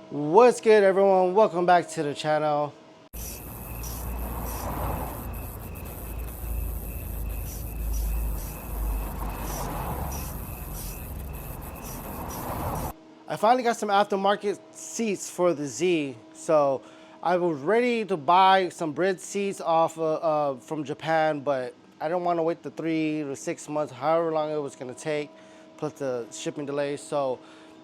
What's good, everyone? Welcome back to the channel. I finally got some aftermarket seats for the Z. So I was ready to buy some bridge seats off from Japan, but I didn't want to wait the 3 to 6 months, however long it was going to take, plus the shipping delays. So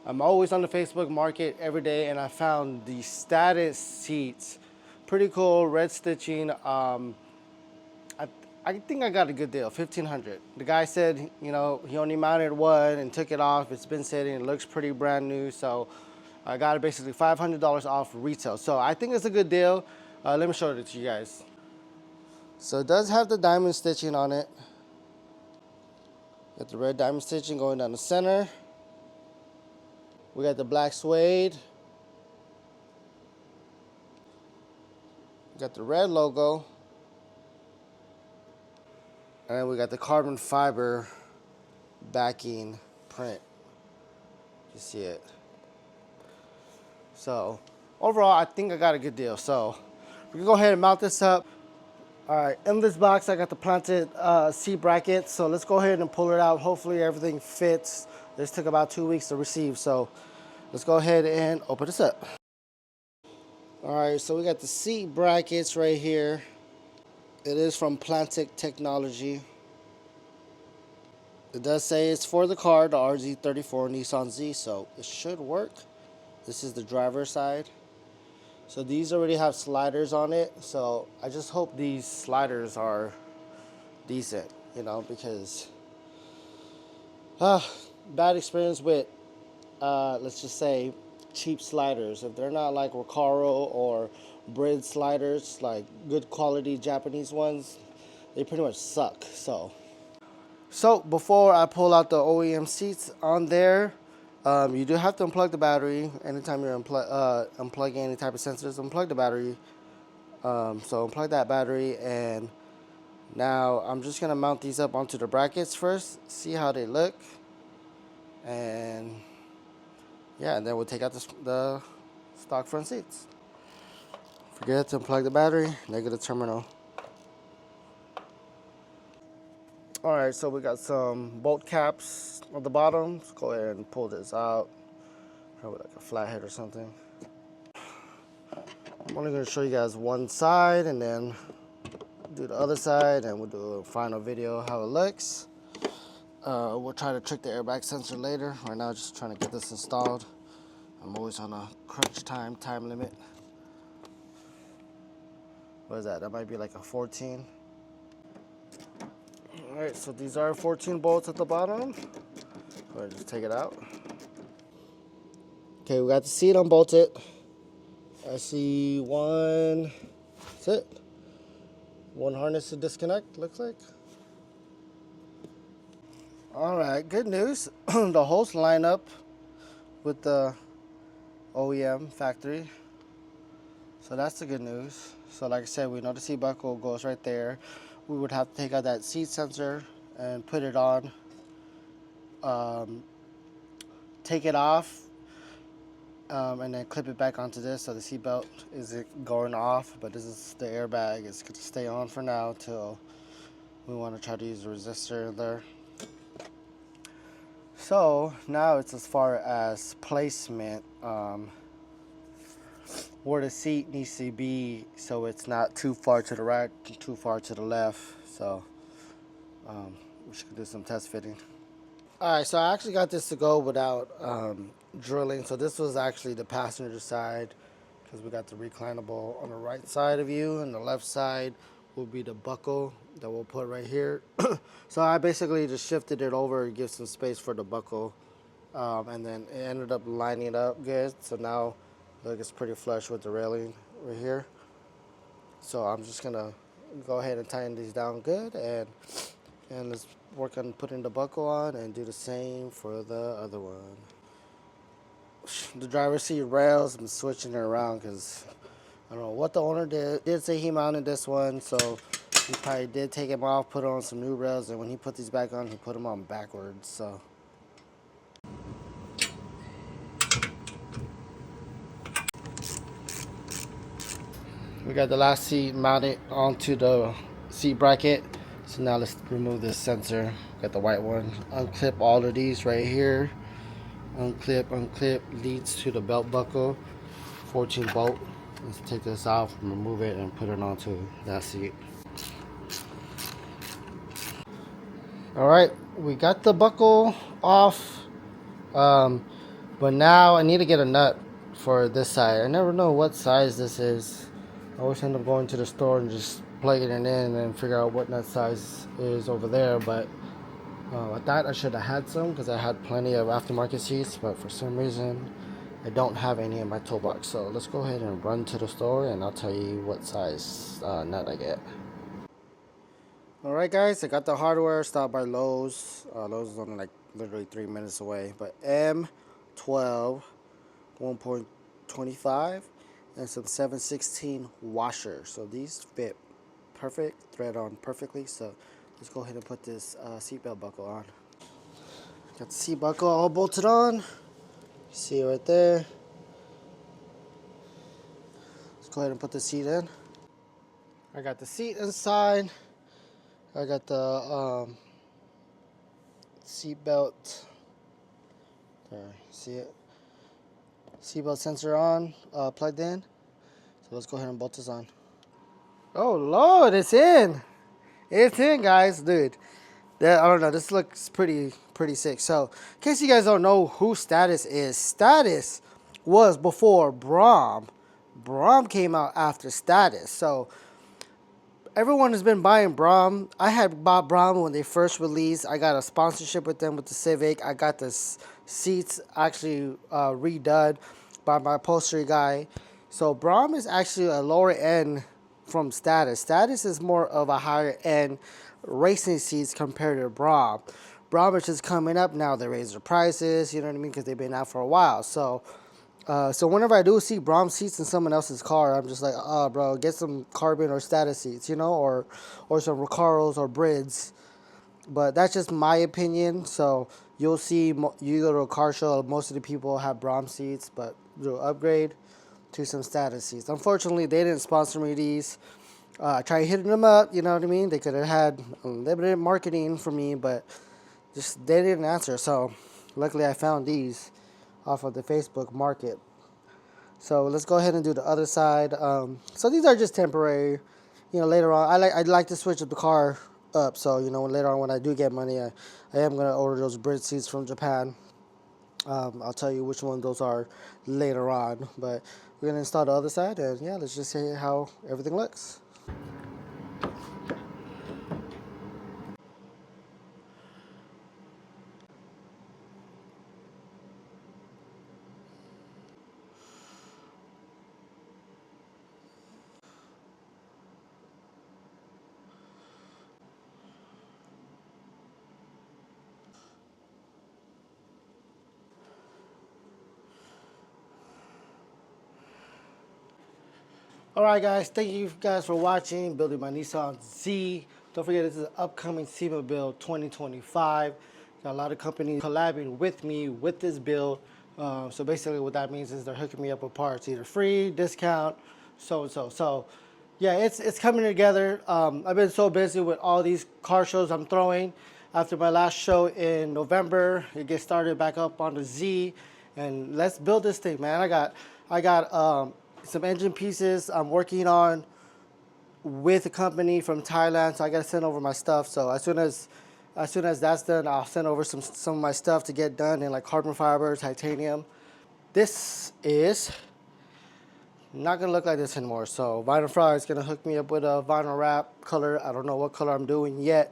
I'm always on the Facebook market every day, and I found the status seats. Pretty cool, red stitching. I think I got a good deal, 1,500. The guy said, he only mounted one and took it off. It's been sitting, it looks pretty brand new. So I got it basically $500 off retail. So I think it's a good deal. Let me show it to you guys. So it does have the diamond stitching on it. Got the red diamond stitching going down the center. We got the black suede. Got the red logo. And then we got the carbon fiber backing print. You see it. So overall, I think I got a good deal. So we can go ahead and mount this up. All right, in this box, I got the planted seat bracket. So let's go ahead and pull it out. Hopefully everything fits. This took about 2 weeks to receive. So let's go ahead and open this up. All right, so we got the seat brackets right here. It is from Plantic Technology. It does say it's for the car, the RZ34 Nissan Z, so it should work. This is the driver's side. So these already have sliders on it, so I just hope these sliders are decent, because bad experience with, let's just say, cheap sliders. If they're not like Recaro or Brid sliders, like good quality Japanese ones, they pretty much suck. So before I pull out the OEM seats on there, you do have to unplug the battery. Anytime you're unplugging any type of sensors, unplug the battery. So unplug that battery, and now I'm just gonna mount these up onto the brackets first, see how they look, and yeah, and then we'll take out the stock front seats. Forget to unplug the battery, negative terminal. All right, so we got some bolt caps on the bottom. Let's go ahead and pull this out. Probably like a flathead or something. I'm only gonna show you guys one side and then do the other side, and we'll do a final video how it looks. We'll try to trick the airbag sensor later. Right now, just trying to get this installed. I'm always on a crunch time limit. What is that? That might be like a 14. All right, so these are 14 bolts at the bottom. Go ahead and just take it out. Okay, we got the seat unbolted. I see one, that's it. One harness to disconnect, looks like. All right, good news. The holes line up with the OEM factory. So that's the good news. So like I said, we know the seat buckle goes right there. We would have to take out that seat sensor and put it on. Take it off, and then clip it back onto this, so the seat belt isn't going off, but this is the airbag. It's going to stay on for now till we want to try to use a resistor in there. So now it's as far as placement, where the seat needs to be so it's not too far to the right, too far to the left. So we should do some test fitting. All right, so I actually got this to go without drilling. So this was actually the passenger side, because we got the reclinable on the right side of you, and the left side will be the buckle that we'll put right here. So I basically just shifted it over and give some space for the buckle, and then it ended up lining up good. So now look, it's pretty flush with the railing right here. So I'm just gonna go ahead and tighten these down good, and let's work on putting the buckle on and do the same for the other one. The driver's seat rails, I'm switching it around because I don't know what the owner did. Did say he mounted this one, so he probably did take him off, put on some new rails, and when he put these back on, he put them on backwards. So We got the last seat mounted onto the seat bracket. So now let's remove this sensor. Got the white one. Unclip all of these right here. Unclip leads to the belt buckle. 14 bolt. Let's take this off, remove it, and put it onto that seat. Alright, we got the buckle off. But now I need to get a nut for this side. I never know what size this is. I always end up going to the store and just plugging it in and figure out what nut size is over there. But I thought I should have had some because I had plenty of aftermarket seats, but for some reason I don't have any in my toolbox. So let's go ahead and run to the store and I'll tell you what size nut I get. Alright guys, I got the hardware, stopped by Lowe's. Lowe's is only like literally 3 minutes away. But M12 1.25 and some 7/16 washers. So these fit perfect, thread on perfectly. So let's go ahead and put this seatbelt buckle on. Got the seat buckle all bolted on. See it right there. Let's go ahead and put the seat in. I got the seat inside. I got the seat belt. There, see it? Seatbelt sensor on, plugged in. So let's go ahead and bolt this on. Oh Lord, it's in. It's in, guys, dude. I don't know. This looks pretty sick. So, in case you guys don't know who Status is, Status was before Brom. Brom came out after Status. So, everyone has been buying Brom. I had bought Brom when they first released. I got a sponsorship with them with the Civic. I got the seats actually redone by my upholstery guy. So, Brom is actually a lower end from Status. Status is more of a higher end racing seats compared to Brom. Brom is just coming up now. They raise their prices, you know what I mean, because they've been out for a while. So whenever I do see Brom seats in someone else's car, I'm just like, oh, bro, get some Carbon or Status seats, you know, or some Recaros or Brids. But that's just my opinion. So you'll see, you go to a car show, most of the people have Brom seats, but they'll upgrade to some Status seats. Unfortunately, they didn't sponsor me these. I tried hitting them up, you know what I mean? They could have had limited marketing for me, but just they didn't answer. So luckily I found these off of the Facebook market. So let's go ahead and do the other side. So these are just temporary. You know, later on, I'd like to switch the car up. So, you know, later on when I do get money, I am going to order those Brit seats from Japan. I'll tell you which one those are later on. But we're going to install the other side. And, yeah, let's just see how everything looks. Alright guys, thank you guys for watching, building my Nissan Z. Don't forget this is an upcoming SEMA build 2025. Got a lot of companies collabing with me with this build. So basically what that means is they're hooking me up with parts, either free, discount, so and so. So yeah, it's coming together. I've been so busy with all these car shows I'm throwing. After my last show in November, it gets started back up on the Z. And let's build this thing, man. I got some engine pieces I'm working on with a company from Thailand, so I gotta send over my stuff. So as soon as that's done, I'll send over some of my stuff to get done in like carbon fiber, titanium. This is not gonna look like this anymore. So Vinyl Fry is gonna hook me up with a vinyl wrap color. I don't know what color I'm doing yet,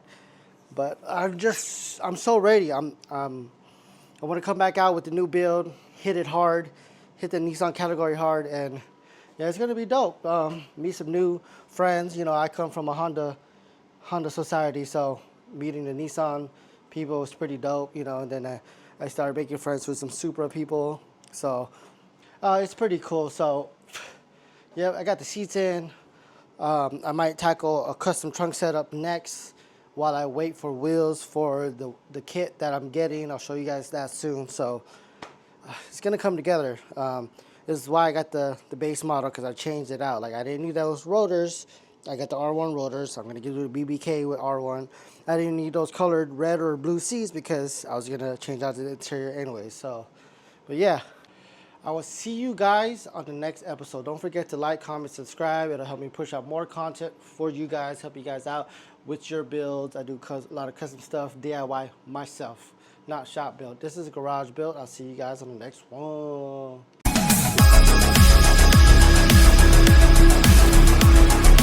but I'm so ready. I want to come back out with the new build, hit it hard, hit the Nissan category hard, and yeah, it's gonna be dope. Meet some new friends. You know, I come from a Honda society, so meeting the Nissan people was pretty dope. You know, and then I started making friends with some Supra people. So it's pretty cool. So yeah, I got the seats in. I might tackle a custom trunk setup next while I wait for wheels for the kit that I'm getting. I'll show you guys that soon. So it's gonna come together. This is why I got the base model, because I changed it out. Like, I didn't need those rotors. I got the R1 rotors. So I'm going to give it a BBK with R1. I didn't need those colored red or blue seats because I was going to change out the interior anyway. So, but yeah. I will see you guys on the next episode. Don't forget to like, comment, subscribe. It'll help me push out more content for you guys, help you guys out with your builds. I do a lot of custom stuff, DIY myself, not shop build. This is a garage build. I'll see you guys on the next one.